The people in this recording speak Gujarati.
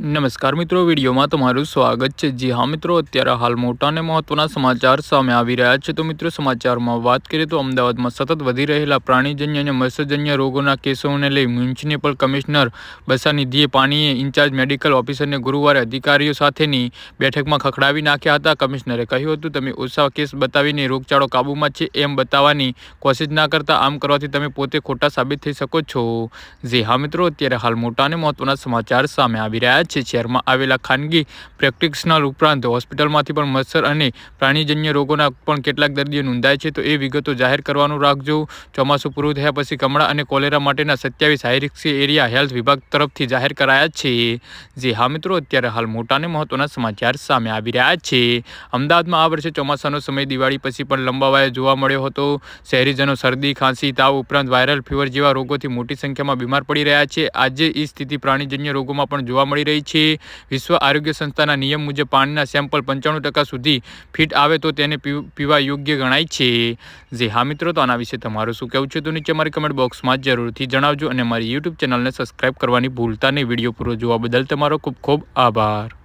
નમસ્કાર મિત્રો, વિડીયોમાં તમારું સ્વાગત છે। જી હા મિત્રો, અત્યારે હાલ મોટા અને મહત્વના સમાચાર સામે આવી રહ્યા છે। તો મિત્રો, સમાચારમાં વાત કરીએ તો અમદાવાદમાં સતત વધી રહેલા પ્રાણીજન્ય અને મત્સ્યજન્ય રોગોના કેસોને લઈ મ્યુનિસિપલ કમિશનર બસાનિધિએ પાણીએ ઇન્ચાર્જ મેડિકલ ઓફિસરને ગુરુવારે અધિકારીઓ સાથેની બેઠકમાં ખખડાવી નાખ્યા હતા। કમિશનરે કહ્યું હતું, તમે ઓછા કેસ બતાવીને રોગચાળો કાબૂમાં છે એમ બતાવવાની કોશિશ ના કરતા, આમ કરવાથી તમે પોતે ખોટા સાબિત થઈ શકો છો। જી હા મિત્રો, અત્યારે હાલ મોટા અને મહત્વના સમાચાર સામે આવી રહ્યા છે। શહેરમાં આવેલા ખાનગી પ્રેક્ટિશનર ઉપરાંત હોસ્પિટલમાંથી પણ મચ્છર અને પ્રાણીજન્ય રોગોના પણ કેટલાક દર્દીઓ નોંધાય છે, તો એ વિગતો જાહેર કરવાનું રાખજો। ચોમાસું પૂરું થયા પછી કમળા અને કોલેરા માટેના 27 હાઈ રિસ્ક એરિયા હેલ્થ વિભાગ તરફથી જાહેર કરાયા છે। જે હા મિત્રો, અત્યારે હાલ મોટા અને મહત્વના સમાચાર સામે આવી રહ્યા છે। અમદાવાદમાં આ વર્ષે ચોમાસાનો સમય દિવાળી પછી પણ લંબાવાયો જોવા મળ્યો હતો। શહેરીજનો શરદી, ખાંસી, તાવ ઉપરાંત વાયરલ ફીવર જેવા રોગોથી મોટી સંખ્યામાં બીમાર પડી રહ્યા છે। આજે એ સ્થિતિ પ્રાણીજન્ય રોગોમાં પણ જોવા મળી રહી છે। વિશ્વ આરોગ્ય સંસ્થાના નિયમ મુજબ પાણીના સેમ્પલ 95% સુધી ફિટ આવે તો તેને પીવા યોગ્ય ગણાય છે। જે હા મિત્રો, તો આના વિશે તમારું શું કહેવું છે તો નીચે મારી કમેન્ટ બોક્સમાં જરૂરથી જણાવજો અને મારી યુટ્યુબ ચેનલને સબસ્ક્રાઈબ કરવાની ભૂલતા નહીં। વિડીયો પૂરો જોવા બદલ તમારો ખૂબ ખૂબ આભાર।